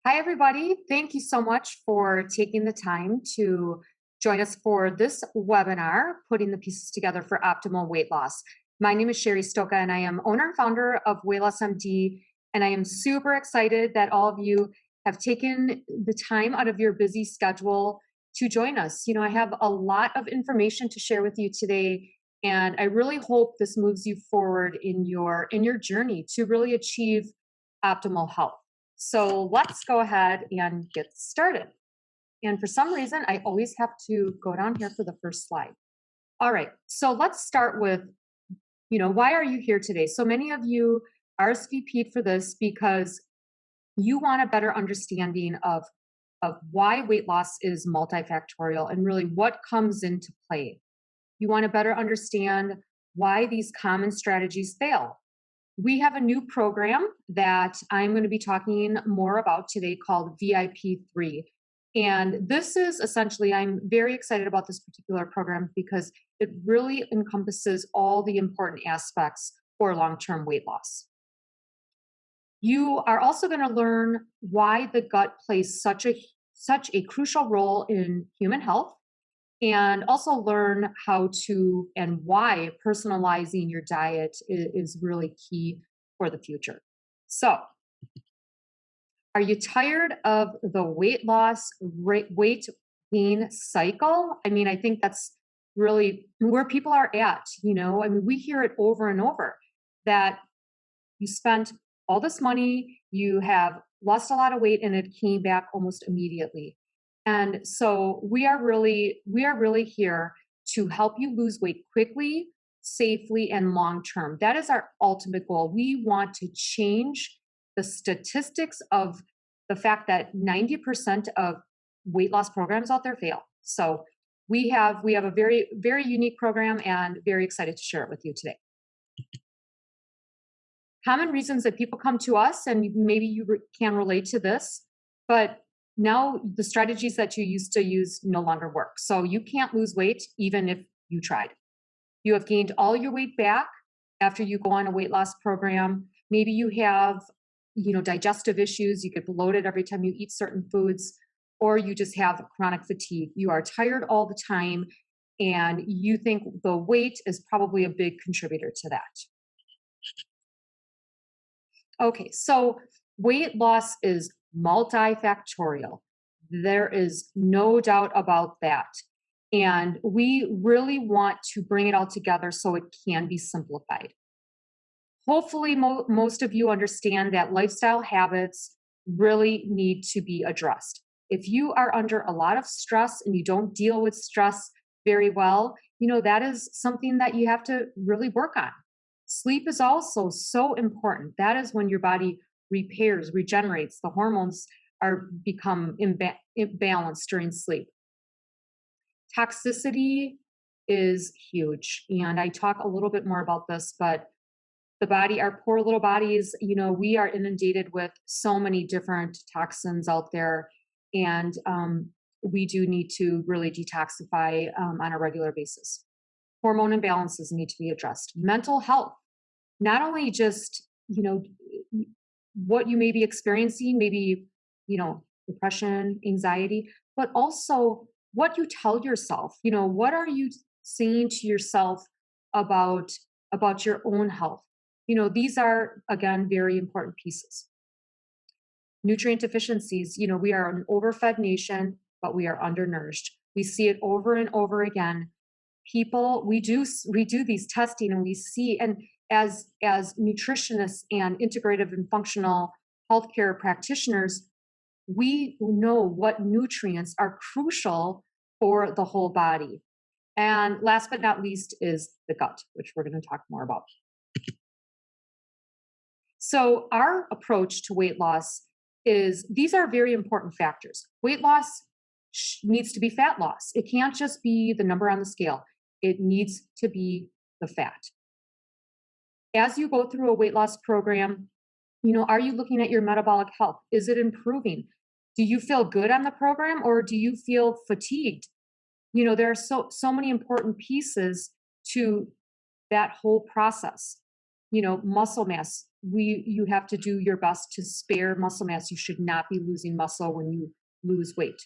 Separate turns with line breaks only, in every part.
Hi, everybody. Thank you so much for taking the time to join us for this webinar, Putting the Pieces Together for Optimal Weight Loss. My name is Sherry Stoka, and I am owner and founder of Weight Loss MD. And I am super excited that all of you have taken the time out of your busy schedule to join us. I have a lot of information to share with you today, and I really hope this moves you forward in your journey to really achieve optimal health. So let's go ahead and get started. And for some reason, I always have to go down here for the first slide. All right, so let's start with, why are you here today? So many of you RSVP'd for this because you want a better understanding of why weight loss is multifactorial and really what comes into play. You want to better understand why these common strategies fail. We have a new program that I'm going to be talking more about today called VIP3. And this is essentially, I'm very excited about this particular program because it really encompasses all the important aspects for long-term weight loss. You are also going to learn why the gut plays such a crucial role in human health, and also learn how to and why personalizing your diet is really key for the future. So, are you tired of the weight loss, weight gain cycle? I mean, I think that's really where people are at. We hear it over and over that you spent all this money, you have lost a lot of weight, and it came back almost immediately. And so we are really here to help you lose weight quickly, safely, and long term. That is our ultimate goal. We want to change the statistics of the fact that 90% of weight loss programs out there fail. So we have a very, very unique program and very excited to share it with you today. Common reasons that people come to us, and maybe you can relate to this, but now the strategies that you used to use no longer work. So you can't lose weight even if you tried. You have gained all your weight back after you go on a weight loss program. Maybe you have, digestive issues. You get bloated every time you eat certain foods, or you just have chronic fatigue. You are tired all the time, and you think the weight is probably a big contributor to that. Okay, so weight loss is multifactorial. There is no doubt about that. And we really want to bring it all together so it can be simplified. Hopefully, most of you understand that lifestyle habits really need to be addressed. If you are under a lot of stress and you don't deal with stress very well, that is something that you have to really work on. Sleep is also so important. That is when your body repairs, regenerates. The hormones become imbalanced during sleep. Toxicity is huge. And I talk a little bit more about this, but the body, our poor little bodies, we are inundated with so many different toxins out there. And we do need to really detoxify on a regular basis. Hormone imbalances need to be addressed. Mental health, not only just, what you may be experiencing, maybe, depression, anxiety, but also what you tell yourself. What are you saying to yourself about your own health? These are, again, very important pieces. Nutrient deficiencies, we are an overfed nation, but we are undernourished. We see it over and over again. People, we do these testing, and we see, and as nutritionists and integrative and functional healthcare practitioners, we know what nutrients are crucial for the whole body. And last but not least is the gut, which we're going to talk more about. So our approach to weight loss is, these are very important factors. Weight loss needs to be fat loss. It can't just be the number on the scale. It needs to be the fat. As you go through a weight loss program, are you looking at your metabolic health? Is it improving? Do you feel good on the program, or do you feel fatigued? There are so many important pieces to that whole process. Muscle mass, you have to do your best to spare muscle mass. You should not be losing muscle when you lose weight.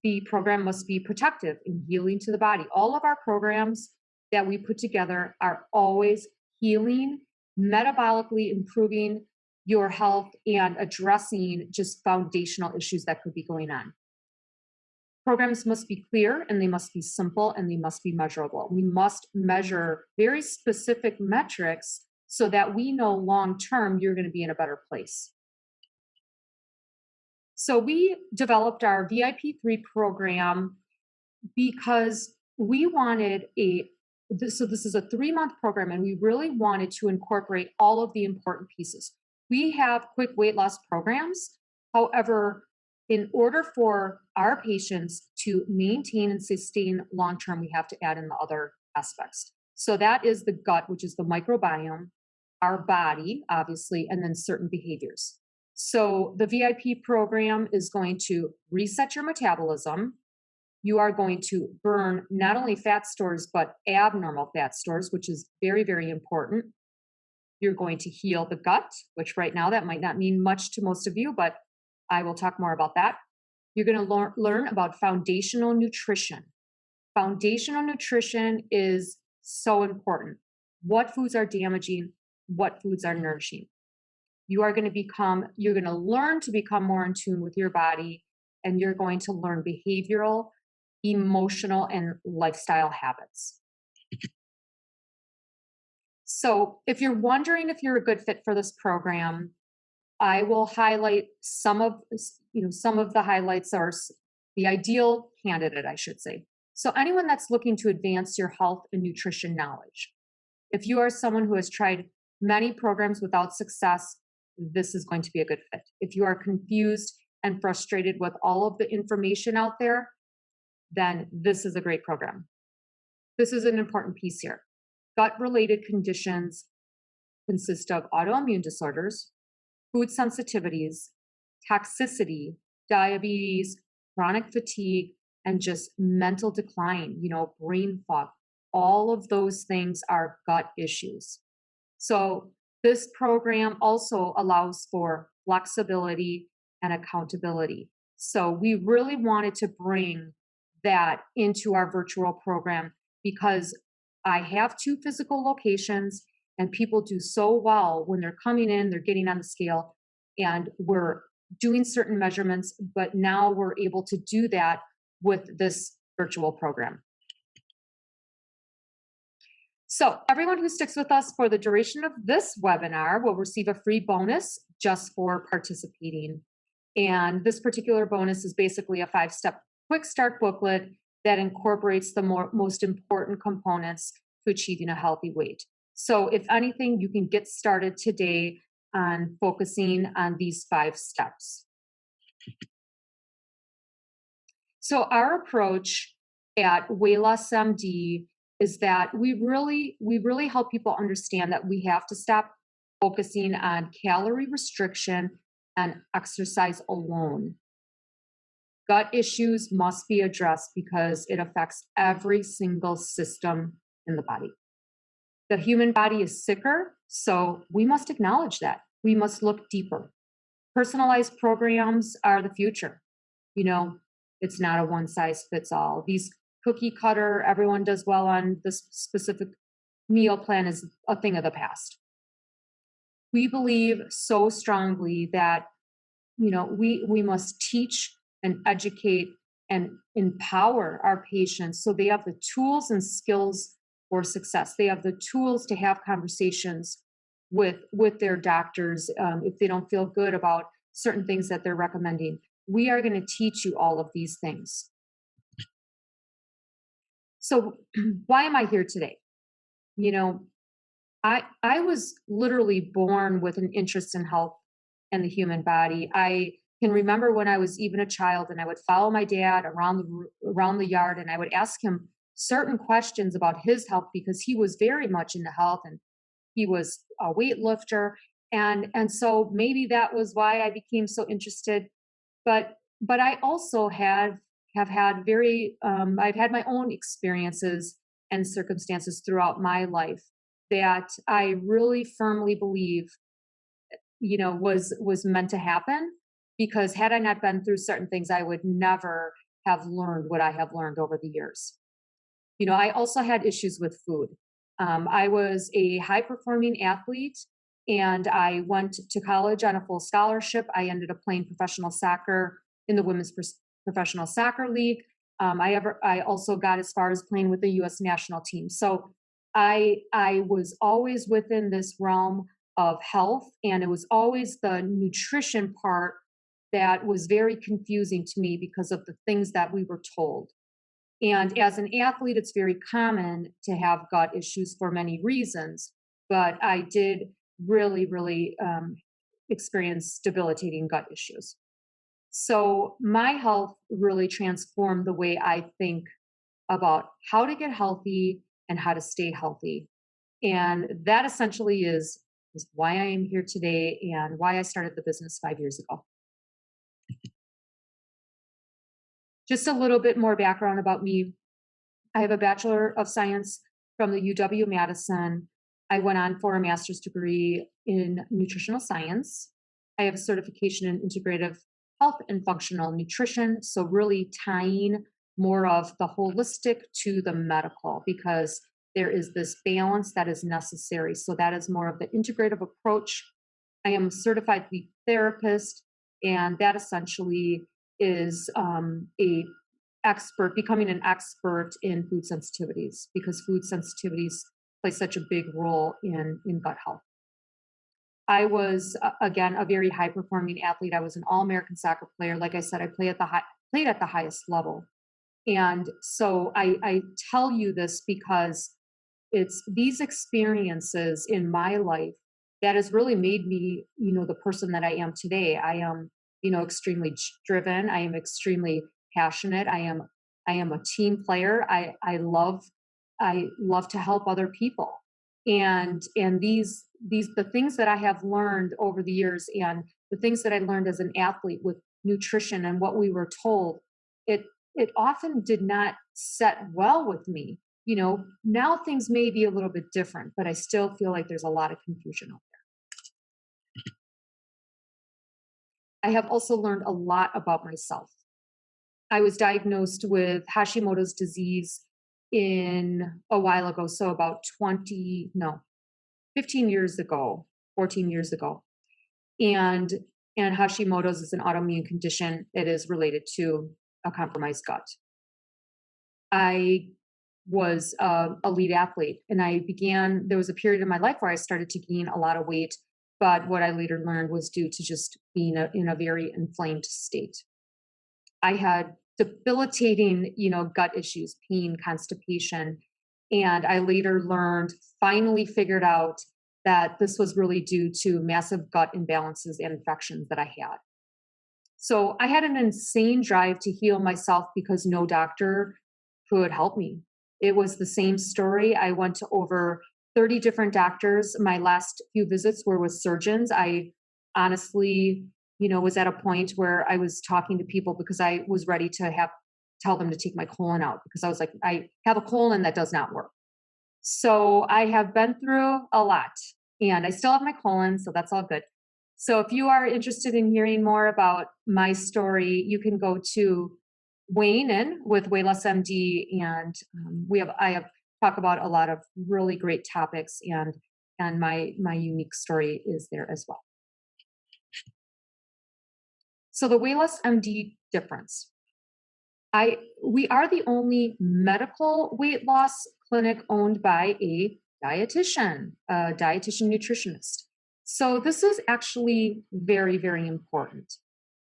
The program must be protective and healing to the body. All of our programs that we put together are always healing, metabolically improving your health, and addressing just foundational issues that could be going on. Programs must be clear, and they must be simple, and they must be measurable. We must measure very specific metrics so that we know long term you're going to be in a better place. So we developed our VIP3 program because we wanted so this is a 3-month program, and we really wanted to incorporate all of the important pieces. We have quick weight loss programs. However, in order for our patients to maintain and sustain long-term, we have to add in the other aspects. So that is the gut, which is the microbiome, our body, obviously, and then certain behaviors. So the VIP program is going to reset your metabolism. You are going to burn not only fat stores, but abnormal fat stores, which is very, very important. You're going to heal the gut, which right now that might not mean much to most of you, but I will talk more about that. You're going to learn about foundational nutrition. Foundational nutrition is so important. What foods are damaging? What foods are nourishing? You're going to learn to become more in tune with your body, and you're going to learn behavioral, emotional, and lifestyle habits. So if you're wondering if you're a good fit for this program, I will highlight some of the highlights are the ideal candidate, I should say. So anyone that's looking to advance your health and nutrition knowledge. If you are someone who has tried many programs without success, this is going to be a good fit. If you are confused and frustrated with all of the information out there, then this is a great program. This is an important piece here. Gut-related conditions consist of autoimmune disorders, food sensitivities, toxicity, diabetes, chronic fatigue, and just mental decline, brain fog. All of those things are gut issues. So this program also allows for flexibility and accountability. So we really wanted to bring that into our virtual program because I have 2 physical locations, and people do so well when they're coming in, they're getting on the scale, and we're doing certain measurements, but now we're able to do that with this virtual program. So everyone who sticks with us for the duration of this webinar will receive a free bonus just for participating. And this particular bonus is basically a 5-step quick start booklet that incorporates the most important components to achieving a healthy weight. So if anything, you can get started today on focusing on these 5 steps. So our approach at Weight Loss MD is that we really help people understand that we have to stop focusing on calorie restriction and exercise alone. Gut issues must be addressed because it affects every single system in the body. The human body is sicker, so we must acknowledge that. We must look deeper. Personalized programs are the future. It's not a one-size-fits-all. These cookie cutter, everyone does well on this specific meal plan is a thing of the past. We believe so strongly that, we must teach and educate and empower our patients so they have the tools and skills for success. They have the tools to have conversations with their doctors if they don't feel good about certain things that they're recommending. We are going to teach you all of these things. So why am I here today? I was literally born with an interest in health and the human body. I can remember when I was even a child, and I would follow my dad around the yard, and I would ask him certain questions about his health because he was very much into health, and he was a weightlifter, and so maybe that was why I became so interested. But I also have had I've had my own experiences and circumstances throughout my life that I really firmly believe was meant to happen, because had I not been through certain things, I would never have learned what I have learned over the years. I also had issues with food. I was a high performing athlete and I went to college on a full scholarship. I ended up playing professional soccer in the women's professional soccer league. I also got as far as playing with the U.S. national team. So I was always within this realm of health, and it was always the nutrition part that was very confusing to me because of the things that we were told. And as an athlete, it's very common to have gut issues for many reasons, but I did really, really experience debilitating gut issues. So my health really transformed the way I think about how to get healthy and how to stay healthy. And that essentially is why I am here today and why I started the business 5 years ago. Just a little bit more background about me. I have a Bachelor of Science from the UW Madison. I went on for a master's degree in nutritional science. I have a certification in integrative health and functional nutrition. So, really tying more of the holistic to the medical, because there is this balance that is necessary. So, that is more of the integrative approach. I am a certified sleep therapist, and that essentially is a becoming an expert in food sensitivities, because food sensitivities play such a big role in gut health. I was again a very high performing athlete. I was an All American soccer player. Like I said, I played at the highest level, and so I tell you this because it's these experiences in my life that has really made me, the person that I am today. I am, extremely driven. I am extremely passionate. I am a team player. I love to help other people. And these the things that I have learned over the years, and the things that I learned as an athlete with nutrition and what we were told, it it often did not set well with me. Now things may be a little bit different, but I still feel like there's a lot of confusion out there. I have also learned a lot about myself. I was diagnosed with Hashimoto's disease in a while ago, so about 20, no, 15 years ago, 14 years ago. And and Hashimoto's is an autoimmune condition. It is related to a compromised gut. I was a lead athlete, and there was a period in my life where I started to gain a lot of weight, but what I later learned was due to just being in a very inflamed state. I had debilitating, gut issues, pain, constipation. And I later learned, finally figured out that this was really due to massive gut imbalances and infections that I had. So I had an insane drive to heal myself because no doctor could help me. It was the same story. I went to over 30 different doctors. My last few visits were with surgeons. I honestly, was at a point where I was talking to people because I was ready to tell them to take my colon out, because I was like, I have a colon that does not work. So I have been through a lot, and I still have my colon, so that's all good. So if you are interested in hearing more about my story, you can go to Wayne in with Wayless MD, and I have talk about a lot of really great topics, and my unique story is there as well. So the Wayless MD difference. We are the only medical weight loss clinic owned by a dietitian nutritionist. So this is actually very, very important,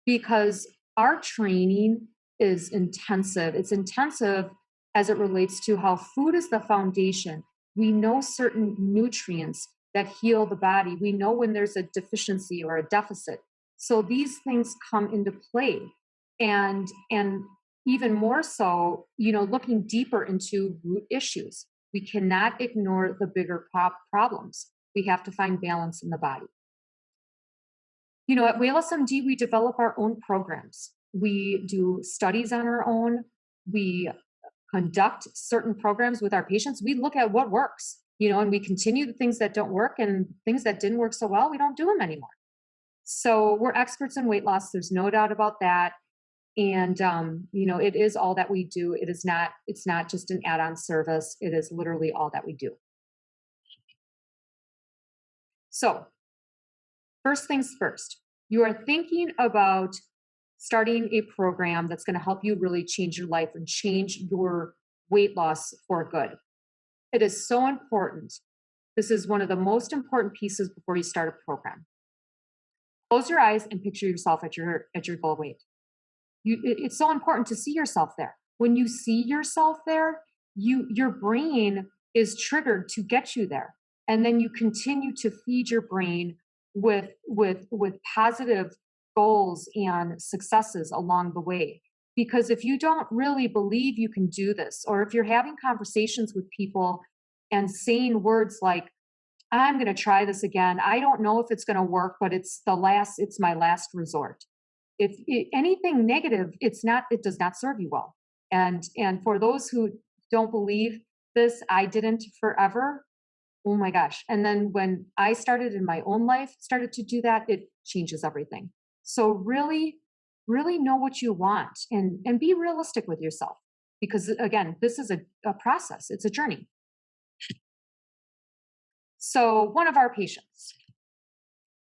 because our training is intensive. It's intensive as it relates to how food is the foundation. We know certain nutrients that heal the body. We know when there's a deficiency or a deficit. So these things come into play. And even more so, looking deeper into root issues. We cannot ignore the bigger problems. We have to find balance in the body. At Wayless MD, we develop our own programs. We do studies on our own. We conduct certain programs with our patients. We look at what works, and we continue the things that don't work, and things that didn't work so well, we don't do them anymore. So we're experts in weight loss. There's no doubt about that. And it is all that we do. It's not just an add-on service. It is literally all that we do. So first things first, you are thinking about starting a program that's going to help you really change your life and change your weight loss for good. It is so important. This is one of the most important pieces before you start a program. Close your eyes and picture yourself at your goal weight. It's so important to see yourself there. When you see yourself there, your brain is triggered to get you there, and then you continue to feed your brain with positive goals and successes along the way. Because if you don't really believe you can do this, or if you're having conversations with people and saying words like, I'm going to try this again. I don't know if it's going to work, but it's my last resort. Anything negative, it does not serve you well. And for those who don't believe this, I didn't forever. Oh my gosh. And then when I started in my own life, started to do that, it changes everything. So really, really know what you want and be realistic with yourself. Because again, this is a process. It's a journey. So one of our patients,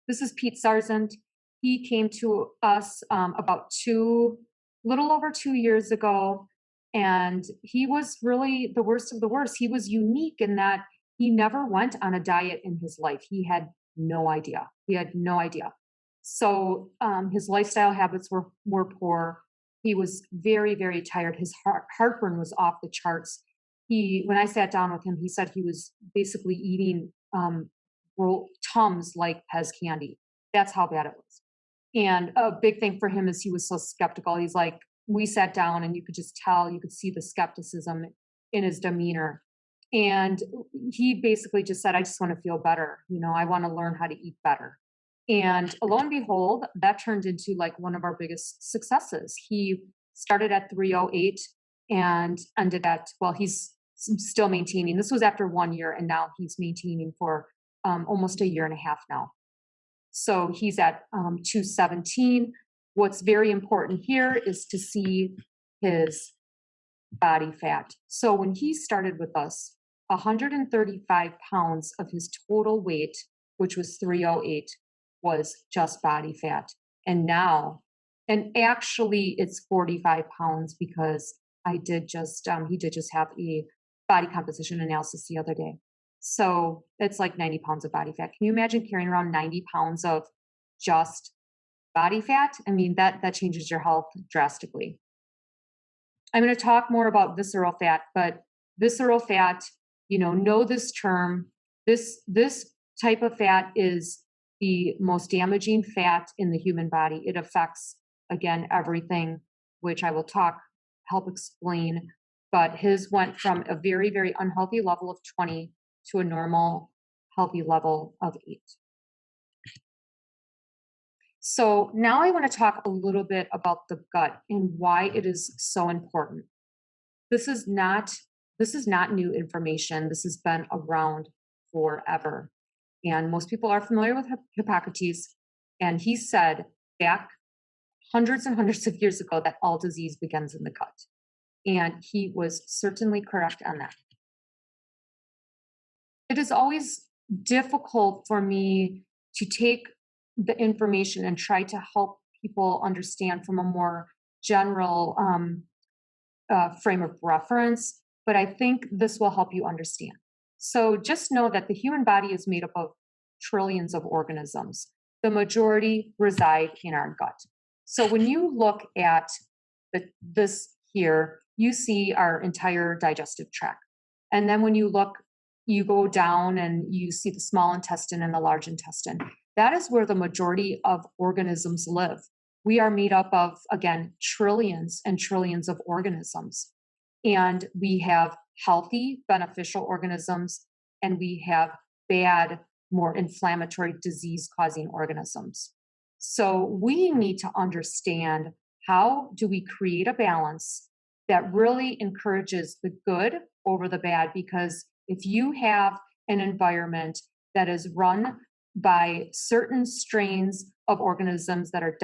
this is Pete Sarzant. He came to us about little over 2 years ago, and he was really the worst of the worst. He was unique in that he never went on a diet in his life. He had no idea. So his lifestyle habits were poor. He was very, very tired. His heartburn was off the charts. When I sat down with him, he said he was basically eating Tums like Pez candy. That's how bad it was. And a big thing for him is he was so skeptical. He's like, we sat down and you could just tell, you could see the skepticism in his demeanor. And he basically just said, I just want to feel better. I want to learn how to eat better. And lo and behold, that turned into like one of our biggest successes. He started at 308 and ended at, well, he's still maintaining. This was after 1 year, and now he's maintaining for almost 1.5 years now. So he's at 217. What's very important here is to see his body fat. So when he started with us, 135 pounds of his total weight, which was 308, was just body fat. And actually it's 45 pounds because he did just have a body composition analysis the other day. So it's like 90 pounds of body fat. Can you imagine carrying around 90 pounds of just body fat? I mean, that changes your health drastically. I'm going to talk more about visceral fat, but visceral fat, know this term. This type of fat is the most damaging fat in the human body. It affects, again, everything, which I will help explain. But his went from a very, very unhealthy level of 20 to a normal, healthy level of 8. So now I want to talk a little bit about the gut and why it is so important. This is not new information. This has been around forever. And most people are familiar with Hippocrates. And he said back hundreds and hundreds of years ago that all disease begins in the gut. And he was certainly correct on that. It is always difficult for me to take the information and try to help people understand from a more general frame of reference, but I think this will help you understand. So just know that the human body is made up of trillions of organisms. The majority reside in our gut. So when you look at this here, you see our entire digestive tract. And then when you go down and you see the small intestine and the large intestine. That is where the majority of organisms live. We are made up of, again, trillions and trillions of organisms. And we have healthy, beneficial organisms, and we have bad, more inflammatory, disease-causing organisms. So we need to understand, how do we create a balance that really encourages the good over the bad? Because if you have an environment that is run by certain strains of organisms that are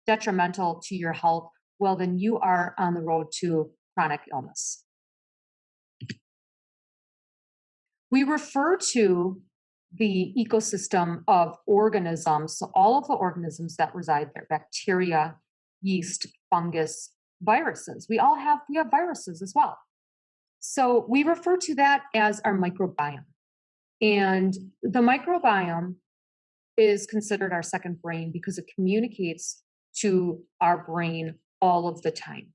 detrimental to your health, well, then you are on the road to chronic illness. We refer to the ecosystem of organisms, so all of the organisms that reside there, bacteria, yeast, fungus, viruses. We have viruses as well. So we refer to that as our microbiome. And the microbiome is considered our second brain because it communicates to our brain all of the time.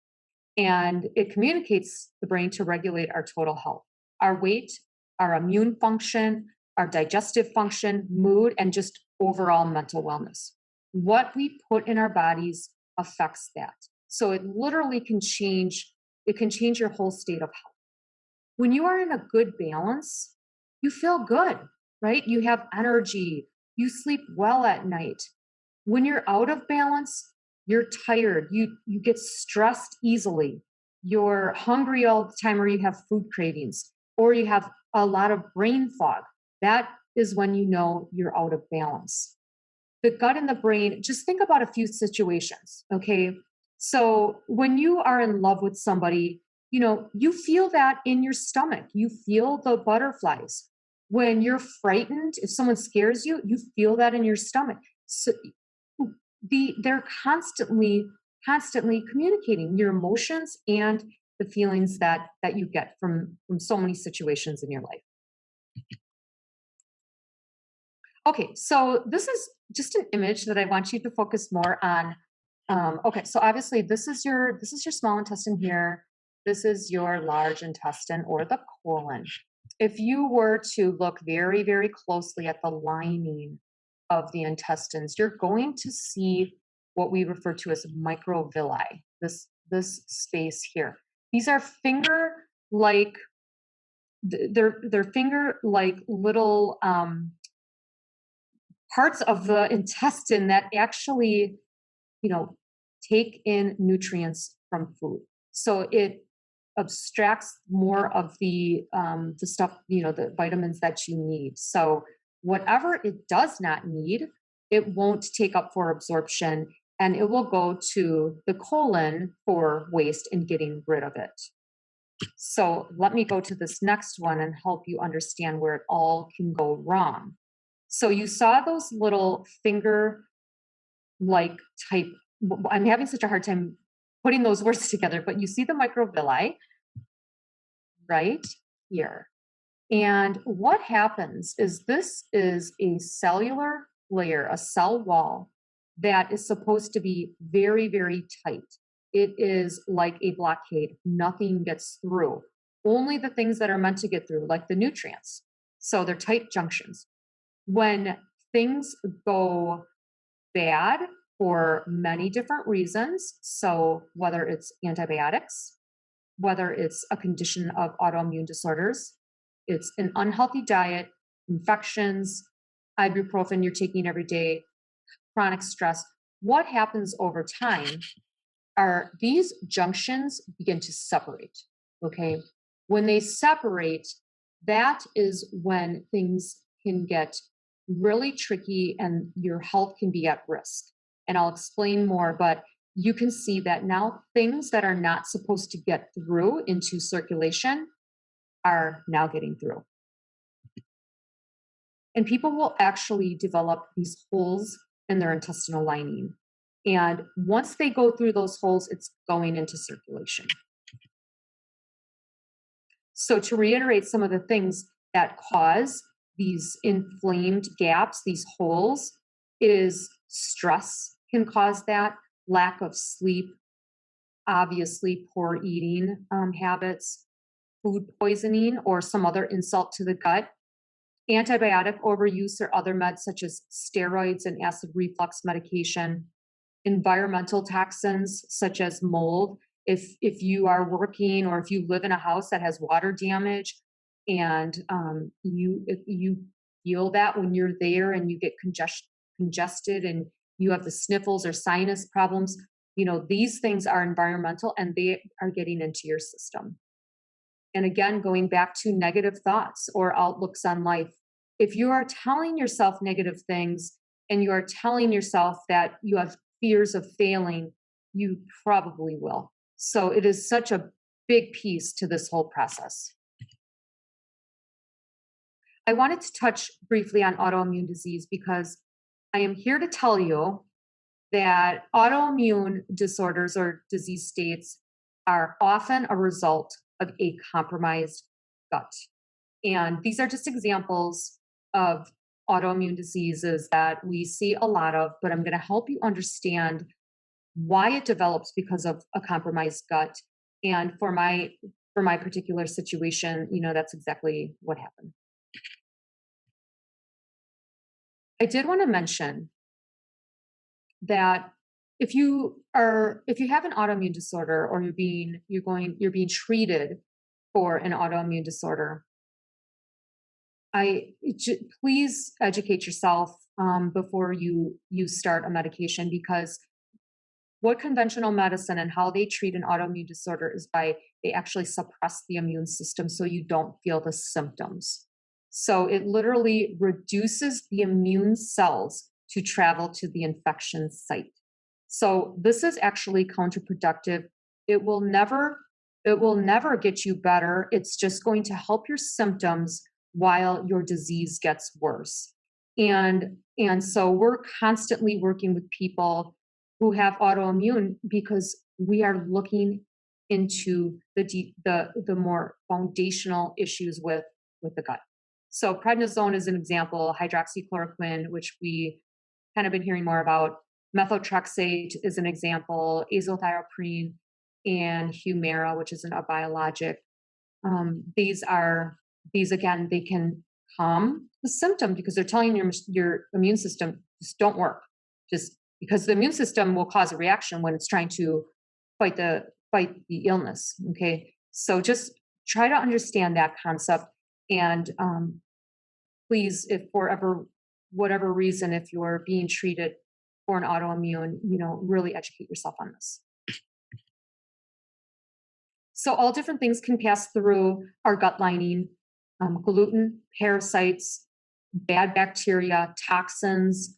And it communicates the brain to regulate our total health, our weight, our immune function, our digestive function, mood, and just overall mental wellness. What we put in our bodies affects that. So it literally can change, it can change your whole state of health. When you are in a good balance, you feel good, right? You have energy, you sleep well at night. When you're out of balance, you're tired, you get stressed easily, you're hungry all the time, or you have food cravings, or you have a lot of brain fog. That is when you know you're out of balance. The gut and the brain, just think about a few situations, okay? So when you are in love with somebody, you feel that in your stomach. You feel the butterflies. When you're frightened, if someone scares you, you feel that in your stomach. So they're constantly communicating your emotions and the feelings that you get from so many situations in your life. Okay, so this is just an image that I want you to focus more on. Okay, so obviously this is your small intestine here. This is your large intestine or the colon. If you were to look very, very closely at the lining of the intestines, you're going to see what we refer to as microvilli, this space here. These are finger-like, they're finger-like little parts of the intestine that actually, take in nutrients from food. So it abstracts more of the stuff, the vitamins that you need. So whatever it does not need, it won't take up for absorption, and it will go to the colon for waste and getting rid of it. So let me go to this next one and help you understand where it all can go wrong. So you saw those little finger-like type, I'm having such a hard time putting those words together, but you see the microvilli right here. And what happens is this is a cellular layer, a cell wall that is supposed to be very, very tight. It is like a blockade. Nothing gets through. Only the things that are meant to get through, like the nutrients. So they're tight junctions. When things go bad for many different reasons, so whether it's antibiotics, whether it's a condition of autoimmune disorders, it's an unhealthy diet, infections, ibuprofen you're taking every day, chronic stress, what happens over time are these junctions begin to separate, okay? When they separate, that is when things can get really tricky and your health can be at risk. And I'll explain more, but you can see that now things that are not supposed to get through into circulation are now getting through. And people will actually develop these holes in their intestinal lining. And once they go through those holes, it's going into circulation. So to reiterate some of the things that cause these inflamed gaps, these holes, is stress can cause that, lack of sleep, obviously poor eating habits, food poisoning or some other insult to the gut, antibiotic overuse or other meds such as steroids and acid reflux medication, environmental toxins such as mold. If you are working or if you live in a house that has water damage and you feel that when you're there and you get congested and you have the sniffles or sinus problems, these things are environmental and they are getting into your system. And again, going back to negative thoughts or outlooks on life, if you are telling yourself negative things and you are telling yourself that you have fears of failing, you probably will. So it is such a big piece to this whole process. I wanted to touch briefly on autoimmune disease because I am here to tell you that autoimmune disorders or disease states are often a result of a compromised gut. And these are just examples of autoimmune diseases that we see a lot of, but I'm going to help you understand why it develops because of a compromised gut. And for my particular situation, that's exactly what happened. I did want to mention that if you have an autoimmune disorder or you're being treated for an autoimmune disorder, please educate yourself before you start a medication, because what conventional medicine and how they treat an autoimmune disorder is by they actually suppress the immune system so you don't feel the symptoms. So it literally reduces the immune cells to travel to the infection site. So this is actually counterproductive. It will never get you better. It's just going to help your symptoms while your disease gets worse. And so we're constantly working with people who have autoimmune because we are looking into the more foundational issues with the gut. So prednisone is an example, hydroxychloroquine, which we kind of been hearing more about. Methotrexate is an example, azathioprine, and Humira, which is a biologic. These again, they can calm the symptom because they're telling your immune system just don't work, just because the immune system will cause a reaction when it's trying to fight the illness. Okay, so just try to understand that concept, and please, if for whatever reason, if you're being treated for an autoimmune, really educate yourself on this. So all different things can pass through our gut lining: gluten, parasites, bad bacteria, toxins,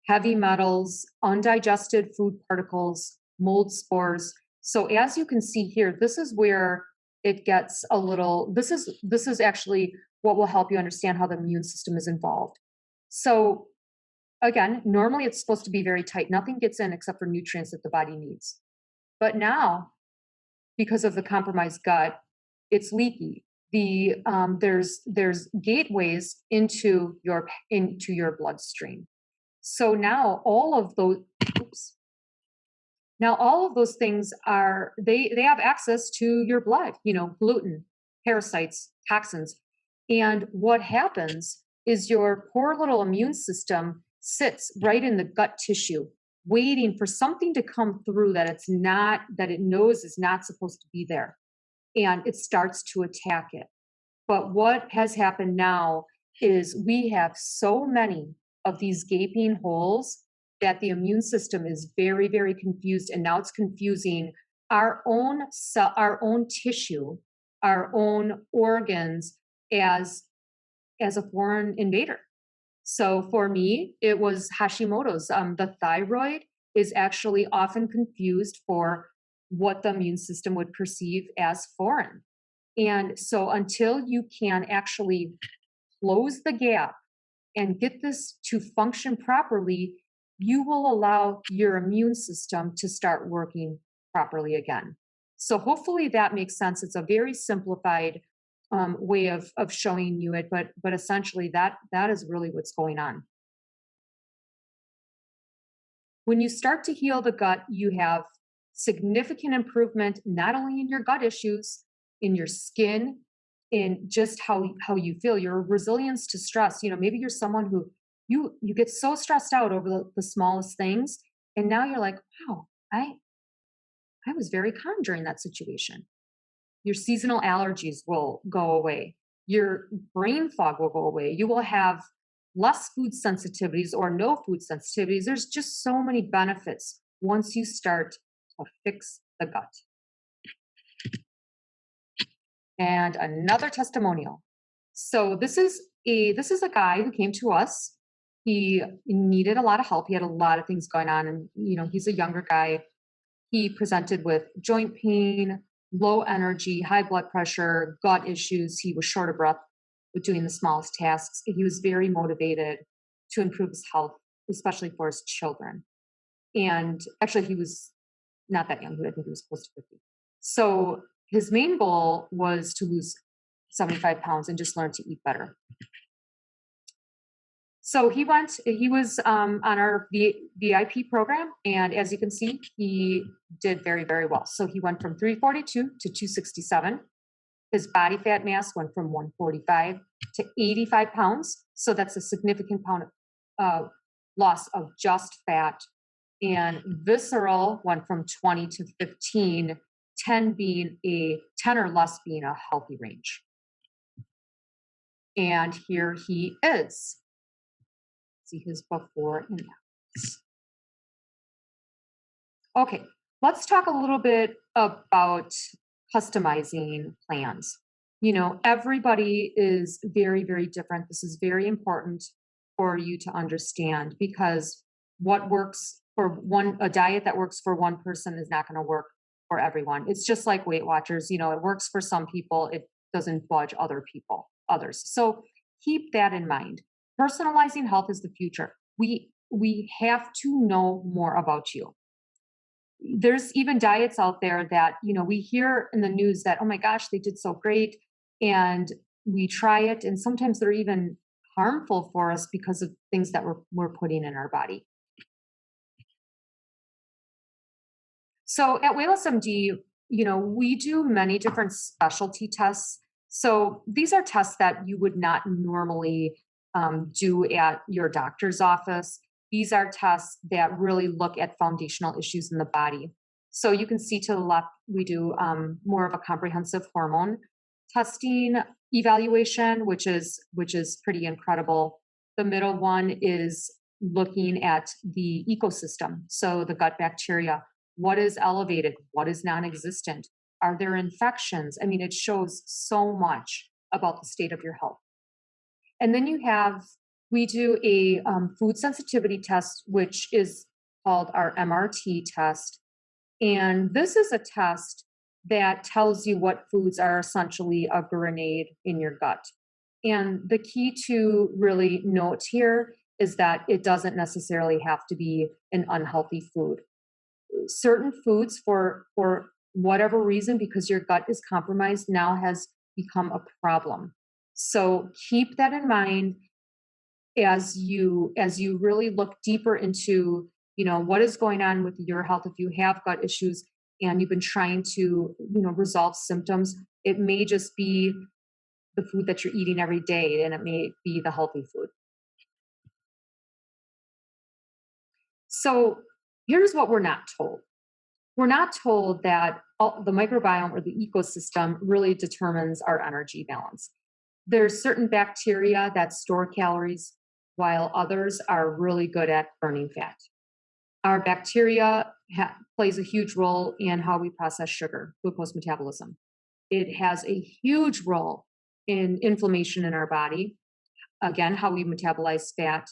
heavy metals, undigested food particles, mold spores. So as you can see here, this is where it gets a little, this is actually what will help you understand how the immune system is involved. So again, normally it's supposed to be very tight. Nothing gets in except for nutrients that the body needs. But now, because of the compromised gut, it's leaky. There's gateways into your bloodstream. So now all of those things they have access to your blood, gluten, parasites, toxins. And what happens is your poor little immune system sits right in the gut tissue, waiting for something to come through that it knows is not supposed to be there. And it starts to attack it. But what has happened now is we have so many of these gaping holes that the immune system is very, very confused. And now it's confusing our own tissue, our own organs as a foreign invader. So for me, it was Hashimoto's. The thyroid is actually often confused for what the immune system would perceive as foreign. And so until you can actually close the gap and get this to function properly, you will allow your immune system to start working properly again. So hopefully that makes sense. It's a very simplified way of showing you it, but essentially that is really what's going on. When you start to heal the gut, you have significant improvement, not only in your gut issues, in your skin, in just how you feel, your resilience to stress. Maybe you're someone who you get so stressed out over the smallest things, and now you're like, wow, I was very calm during that situation. Your seasonal allergies will go away. Your brain fog will go away. You will have less food sensitivities or no food sensitivities. There's just so many benefits once you start to fix the gut. And another testimonial. So this is this is a guy who came to us. He needed a lot of help. He had a lot of things going on, and he's a younger guy. He presented with joint pain, low energy, high blood pressure, gut issues. He was short of breath with doing the smallest tasks. He was very motivated to improve his health, especially for his children. And actually, he was not that young. I think he was close to 50. So his main goal was to lose 75 pounds and just learn to eat better. So he was on our VIP program, and as you can see, he did very, very well. So he went from 342 to 267. His body fat mass went from 145 to 85 pounds. So that's a significant pound loss of just fat. And visceral went from 20 to 15, 10 or less being a healthy range. And here he is. See his before and after. Okay, let's talk a little bit about customizing plans. Everybody is very, very different. This is very important for you to understand, because what works for a diet that works for one person is not going to work for everyone. It's just like Weight Watchers. It works for some people, it doesn't budge others. So keep that in mind. Personalizing health is the future. We have to know more about you. There's even diets out there that, we hear in the news that, oh my gosh, they did so great. And we try it. And sometimes they're even harmful for us because of things that we're putting in our body. So at Waylos MD, we do many different specialty tests. So these are tests that you would not normally do at your doctor's office. These are tests that really look at foundational issues in the body. So you can see to the left, we do more of a comprehensive hormone testing evaluation, which is pretty incredible. The middle one is looking at the ecosystem. So the gut bacteria, what is elevated? What is non-existent? Are there infections? I mean, it shows so much about the state of your health. And then we do a food sensitivity test, which is called our MRT test. And this is a test that tells you what foods are essentially a grenade in your gut. And the key to really note here is that it doesn't necessarily have to be an unhealthy food. Certain foods, for whatever reason, because your gut is compromised, now has become a problem. So keep that in mind as you really look deeper into, what is going on with your health. If you have gut issues and you've been trying to, resolve symptoms, it may just be the food that you're eating every day, and it may be the healthy food. So here's what we're not told. We're not told that the microbiome or the ecosystem really determines our energy balance. There's certain bacteria that store calories, while others are really good at burning fat. Our bacteria plays a huge role in how we process sugar, glucose metabolism. It has a huge role in inflammation in our body, again, how we metabolize fat.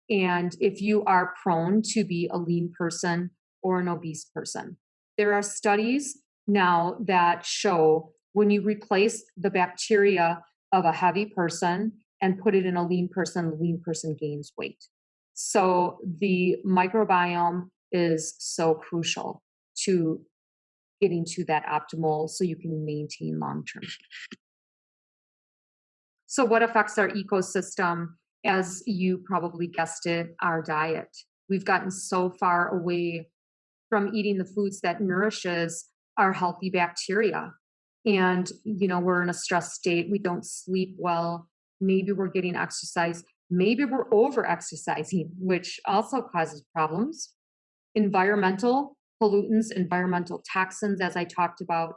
And if you are prone to be a lean person or an obese person, there are studies now that show when you replace the bacteria of a heavy person and put it in a lean person gains weight. So the microbiome is so crucial to getting to that optimal so you can maintain long term. So what affects our ecosystem? As you probably guessed it, our diet. We've gotten so far away from eating the foods that nourishes our healthy bacteria. And, we're in a stress state. We don't sleep well. Maybe we're getting exercise. Maybe we're over exercising, which also causes problems. Environmental pollutants, environmental toxins, as I talked about.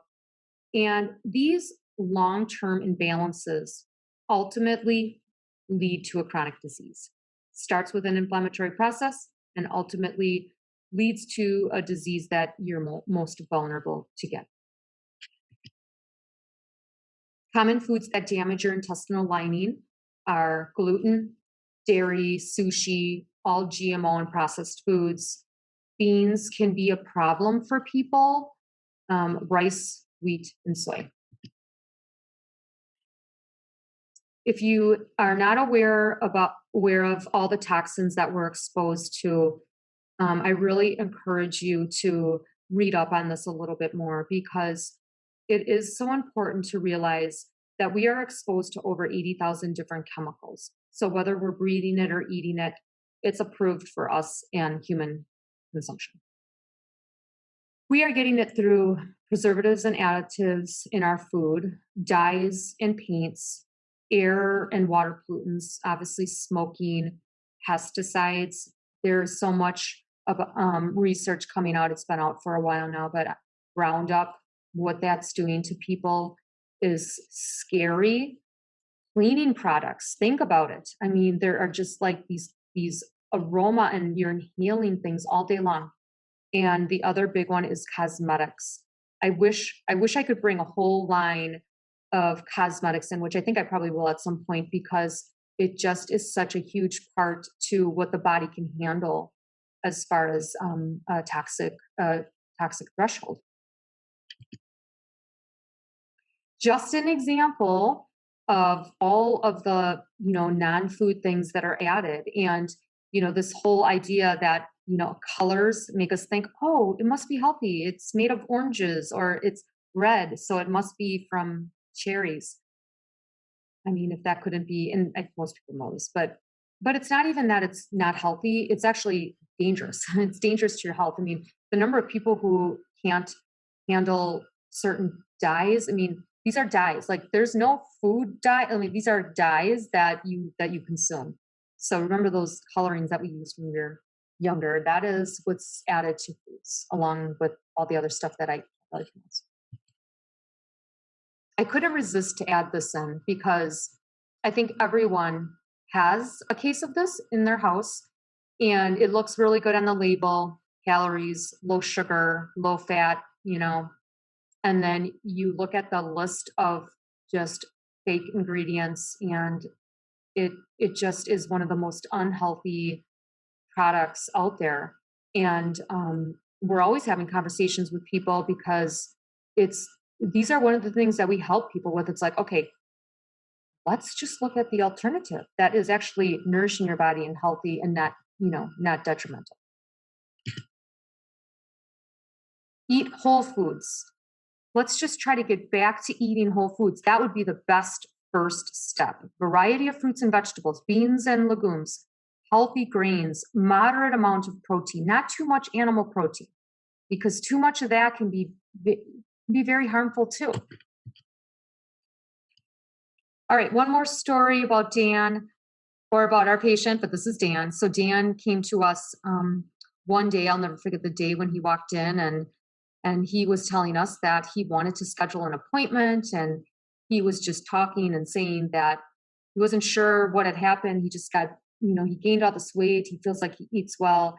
And these long-term imbalances ultimately lead to a chronic disease. Starts with an inflammatory process and ultimately leads to a disease that you're most vulnerable to get. Common foods that damage your intestinal lining are gluten, dairy, sushi, all GMO and processed foods. Beans can be a problem for people, rice, wheat, and soy. If you are not aware of all the toxins that we're exposed to, I really encourage you to read up on this a little bit more because it is so important to realize that we are exposed to over 80,000 different chemicals. So whether we're breathing it or eating it, it's approved for us and human consumption. We are getting it through preservatives and additives in our food, dyes and paints, air and water pollutants, obviously smoking, pesticides. There's so much of research coming out. It's been out for a while now, but Roundup, what that's doing to people is scary. Cleaning products, think about it. I mean, there are just like these aroma and you're inhaling things all day long. And the other big one is cosmetics. I wish I could bring a whole line of cosmetics in, which I think I probably will at some point because it just is such a huge part to what the body can handle as far as a toxic threshold. Just an example of all of the non-food things that are added, and this whole idea that colors make us think, oh, it must be healthy. It's made of oranges or it's red, so it must be from cherries. I mean, if that couldn't be, and most people know this, but it's not even that it's not healthy. It's actually dangerous. It's dangerous to your health. I mean, the number of people who can't handle certain dyes. I mean, these are dyes. Like, there's no food dye. I mean, these are dyes that you consume. So remember those colorings that we used when we were younger. That is what's added to foods, along with all the other stuff that I like. I couldn't resist to add this in because I think everyone has a case of this in their house, and it looks really good on the label: calories, low sugar, low fat, and then you look at the list of just fake ingredients, and it just is one of the most unhealthy products out there. And we're always having conversations with people because these are one of the things that we help people with. It's like, okay, let's just look at the alternative that is actually nourishing your body and healthy and not detrimental. Eat whole foods. Let's just try to get back to eating whole foods. That would be the best first step. Variety of fruits and vegetables, beans and legumes, healthy grains, moderate amount of protein, not too much animal protein, because too much of that can be very harmful too. All right, one more story about Dan, or about our patient, but this is Dan. So Dan came to us one day. I'll never forget the day when he walked in, and he was telling us that he wanted to schedule an appointment, and he was just talking and saying that he wasn't sure what had happened. He just got, he gained all this weight. He feels like he eats well.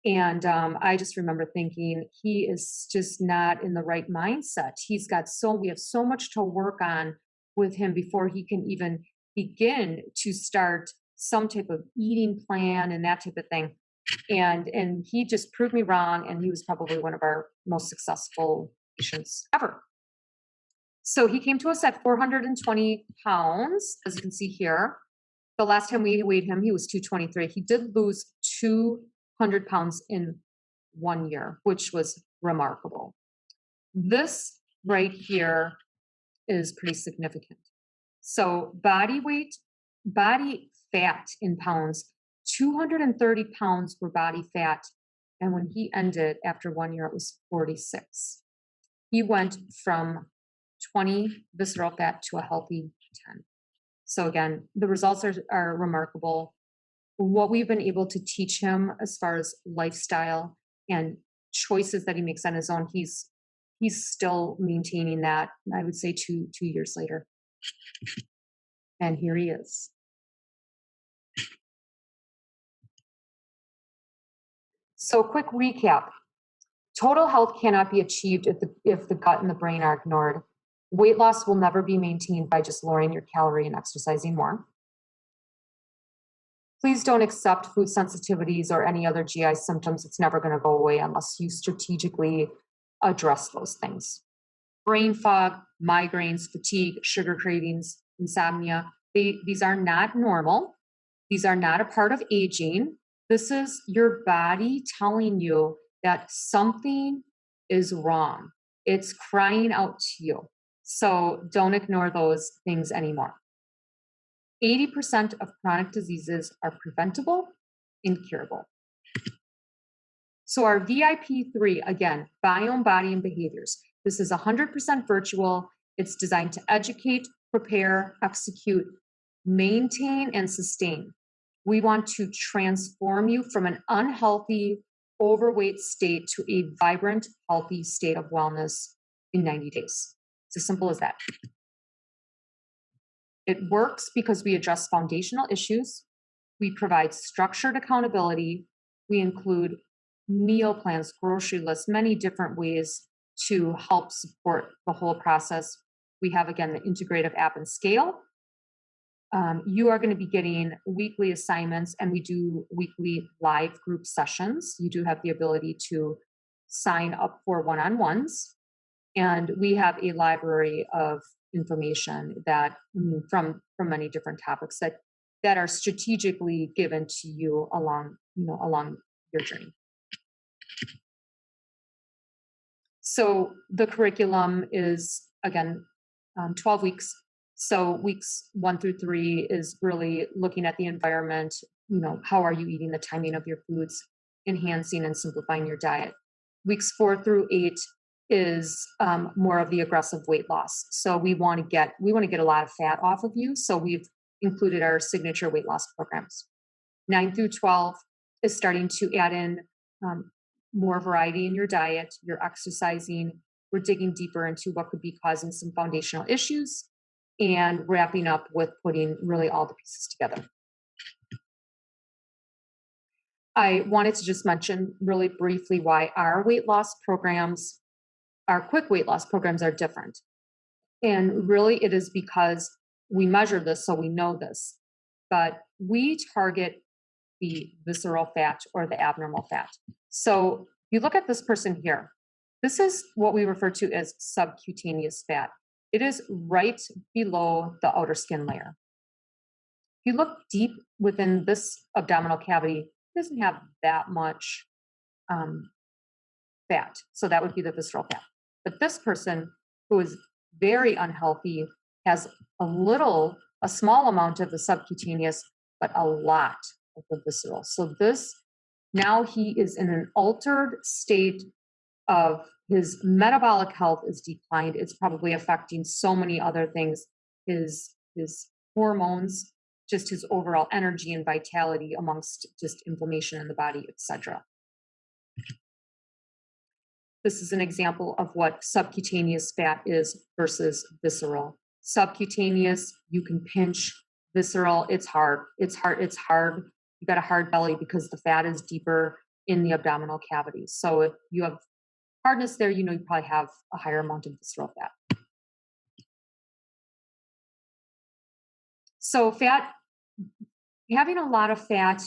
And I just remember thinking, he is just not in the right mindset. We have so much to work on with him before he can even begin to start some type of eating plan and that type of thing. And he just proved me wrong, and he was probably one of our most successful patients ever. So he came to us at 420 pounds, as you can see here. The last time we weighed him, he was 223. He did lose 200 pounds in 1 year, which was remarkable. This right here is pretty significant. So body fat in pounds, 230 pounds were body fat. And when he ended after 1 year, it was 46. He went from 20 visceral fat to a healthy 10. So again, the results are remarkable. What we've been able to teach him as far as lifestyle and choices that he makes on his own, he's still maintaining that, I would say, two years later. And here he is. So quick recap. Total health cannot be achieved if the gut and the brain are ignored. Weight loss will never be maintained by just lowering your calorie and exercising more. Please don't accept food sensitivities or any other GI symptoms. It's never going to go away unless you strategically address those things. Brain fog, migraines, fatigue, sugar cravings, insomnia, these are not normal. These are not a part of aging. This is your body telling you that something is wrong. It's crying out to you. So don't ignore those things anymore. 80% of chronic diseases are preventable and curable. So our VIP3, again, biome, body, and behaviors. This is 100% virtual. It's designed to educate, prepare, execute, maintain, and sustain. We want to transform you from an unhealthy, overweight state to a vibrant, healthy state of wellness in 90 days. It's as simple as that. It works because we address foundational issues. We provide structured accountability. We include meal plans, grocery lists, many different ways to help support the whole process. We have, again, the integrative app and scale. You are going to be getting weekly assignments, and we do weekly live group sessions. You do have the ability to sign up for one-on-ones, and we have a library of information that from many different topics that are strategically given to you along your journey. So the curriculum is, again, 12 weeks. So weeks 1 through 3 is really looking at the environment, how are you eating, the timing of your foods, enhancing and simplifying your diet. Weeks 4 through 8 is more of the aggressive weight loss. So we want to get a lot of fat off of you. So we've included our signature weight loss programs. 9 through 12 is starting to add in more variety in your diet, your exercising. We're digging deeper into what could be causing some foundational issues, and wrapping up with putting really all the pieces together. I wanted to just mention really briefly why our weight loss programs, our quick weight loss programs, are different. And really it is because we measure this, so we know this, but we target the visceral fat or the abnormal fat. So you look at this person here. This is what we refer to as subcutaneous fat. It is right below the outer skin layer. If you look deep within this abdominal cavity, it doesn't have that much fat. So that would be the visceral fat. But this person who is very unhealthy has a small amount of the subcutaneous, but a lot of the visceral. So now he is in an altered state of his metabolic health is declined. It's probably affecting so many other things, his hormones, just his overall energy and vitality amongst just inflammation in the body, etc. This is an example of what subcutaneous fat is versus visceral. Subcutaneous, you can pinch. Visceral, it's hard. It's hard. You got a hard belly because the fat is deeper in the abdominal cavity. So if you have hardness there, you probably have a higher amount of visceral fat. So having a lot of fat,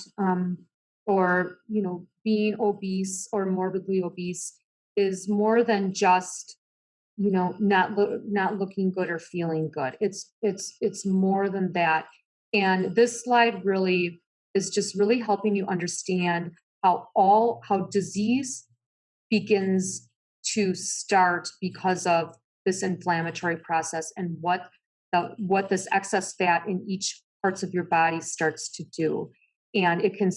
or being obese or morbidly obese is more than just not looking good or feeling good. It's more than that. And this slide really is just really helping you understand how disease begins to start because of this inflammatory process, and what this excess fat in each parts of your body starts to do. And it can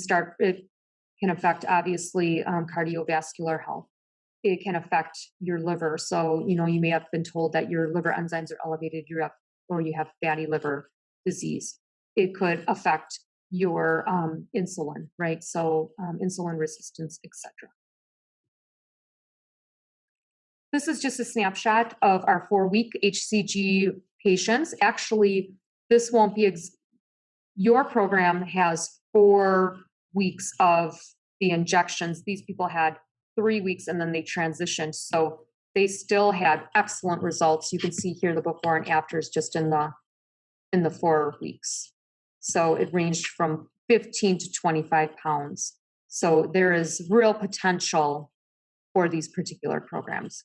affect, obviously, cardiovascular health. It can affect your liver. So, you may have been told that your liver enzymes are elevated, or you have fatty liver disease. It could affect your insulin, right? So insulin resistance, etc. This is just a snapshot of our 4-week HCG patients. Actually, this won't be, your program has 4 weeks of the injections. These people had 3 weeks and then they transitioned. So they still had excellent results. You can see here the before and afters just in the 4 weeks. So it ranged from 15 to 25 pounds. So there is real potential for these particular programs.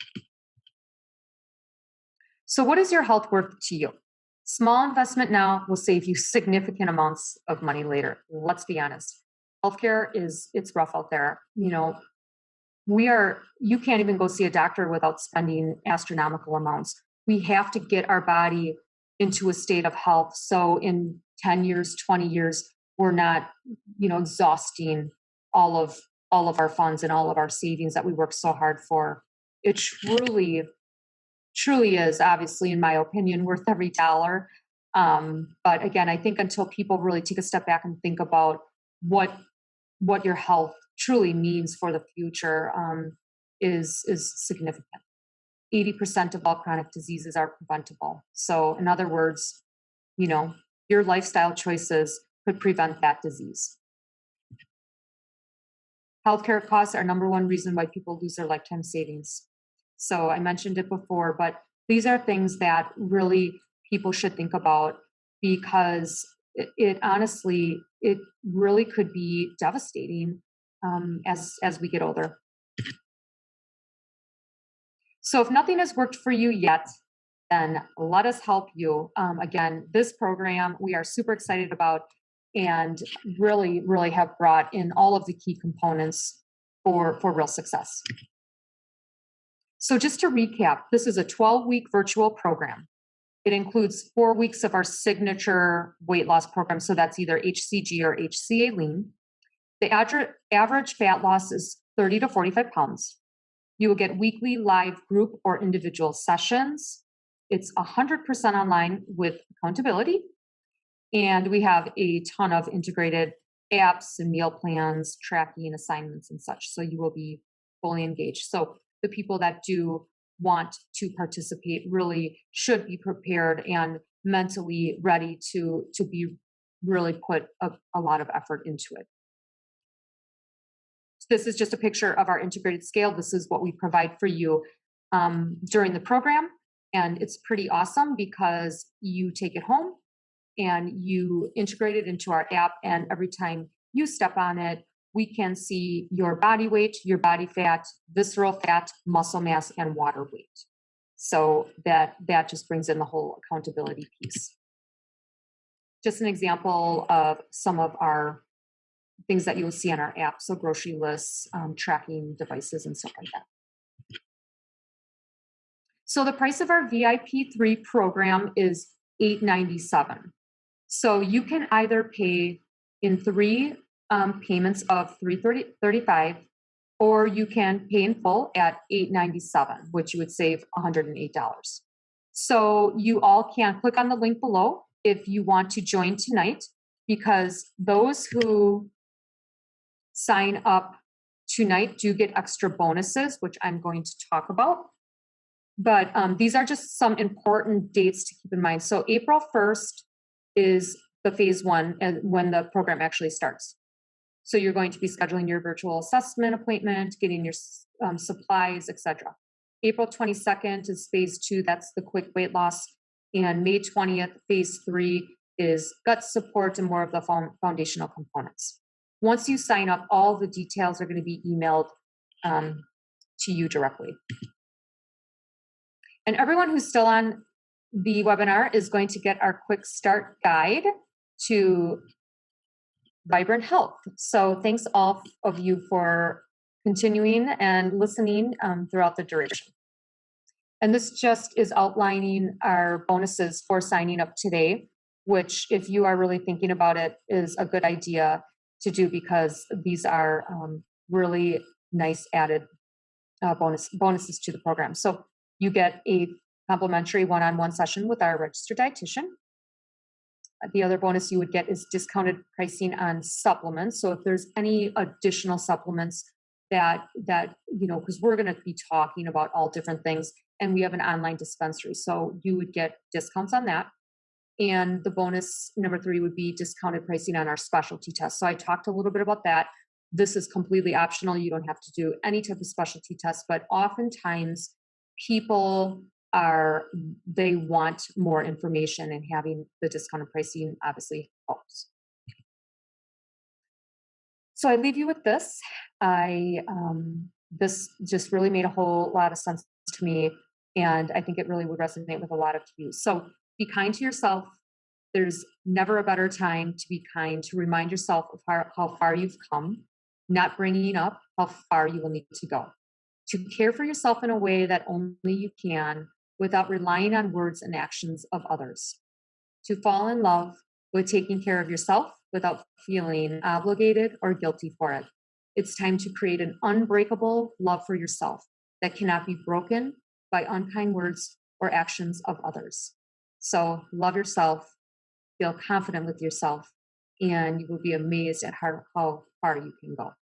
So what is your health worth to you? Small investment now will save you significant amounts of money later. Let's be honest. Healthcare it's rough out there. You can't even go see a doctor without spending astronomical amounts. We have to get our body into a state of health. So in 10 years, 20 years, we're not, exhausting all of our funds and all of our savings that we work so hard for. It truly is, obviously, in my opinion, worth every dollar. But again, I think until people really take a step back and think about what your health truly means for the future, is significant. 80% of all chronic diseases are preventable. So in other words, your lifestyle choices could prevent that disease. Healthcare costs are number one reason why people lose their lifetime savings. So I mentioned it before, but these are things that really people should think about, because it honestly, it really could be devastating as we get older. So if nothing has worked for you yet, then let us help you. Again, this program we are super excited about, and really, really have brought in all of the key components for real success. So just to recap, this is a 12-week virtual program. It includes 4 weeks of our signature weight loss program. So that's either HCG or HCA lean. The average fat loss is 30 to 45 pounds. You will get weekly live group or individual sessions. It's 100% online with accountability. And we have a ton of integrated apps and meal plans, tracking assignments and such. So you will be fully engaged. So the people that do want to participate really should be prepared and mentally ready to be really put a lot of effort into it. So this is just a picture of our integrated scale. This is what we provide for you during the program. And it's pretty awesome because you take it home and you integrate it into our app. And every time you step on it, we can see your body weight, your body fat, visceral fat, muscle mass, and water weight. So that just brings in the whole accountability piece. Just an example of some of our things that you will see on our app. So grocery lists, tracking devices, and stuff like that. So the price of our VIP3 program is $897. So you can either pay in 3 payments of $335, or you can pay in full at $897, which you would save $108. So you all can click on the link below if you want to join tonight, because those who sign up tonight do get extra bonuses, which I'm going to talk about. But these are just some important dates to keep in mind. So April 1st is the phase 1 and when the program actually starts. So you're going to be scheduling your virtual assessment appointment, getting your supplies, etc. April 22nd is phase 2. That's the quick weight loss. And May 20th, phase 3 is gut support and more of the foundational components. Once you sign up, all the details are going to be emailed to you directly. And everyone who's still on the webinar is going to get our quick start guide to Vibrant Health. So thanks all of you for continuing and listening throughout the duration. And this just is outlining our bonuses for signing up today, which, if you are really thinking about it, is a good idea to do, because these are really nice added bonuses to the program. So you get a complimentary one-on-one session with our registered dietitian. The other bonus you would get is discounted pricing on supplements. So if there's any additional supplements that because we're going to be talking about all different things, and we have an online dispensary, so you would get discounts on that. And the bonus number 3 would be discounted pricing on our specialty tests. So I talked a little bit about that. This is completely optional. You don't have to do any type of specialty test, but oftentimes people they want more information, and having the discounted pricing obviously helps. So I leave you with this. This just really made a whole lot of sense to me, and I think it really would resonate with a lot of you. So be kind to yourself. There's never a better time to be kind, to remind yourself of how far you've come, not bringing up how far you will need to go. To care for yourself in a way that only you can without relying on words and actions of others. To fall in love with taking care of yourself without feeling obligated or guilty for it. It's time to create an unbreakable love for yourself that cannot be broken by unkind words or actions of others. So love yourself, feel confident with yourself, and you will be amazed at how far you can go.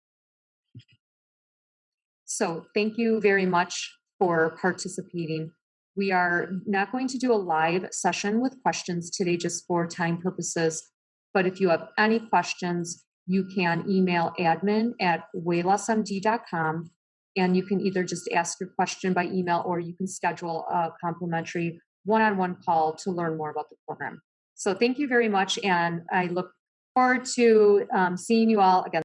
So thank you very much for participating. We are not going to do a live session with questions today just for time purposes, but if you have any questions, you can email admin@waylossmd.com, and you can either just ask your question by email or you can schedule a complimentary one-on-one call to learn more about the program. So thank you very much, and I look forward to seeing you all again.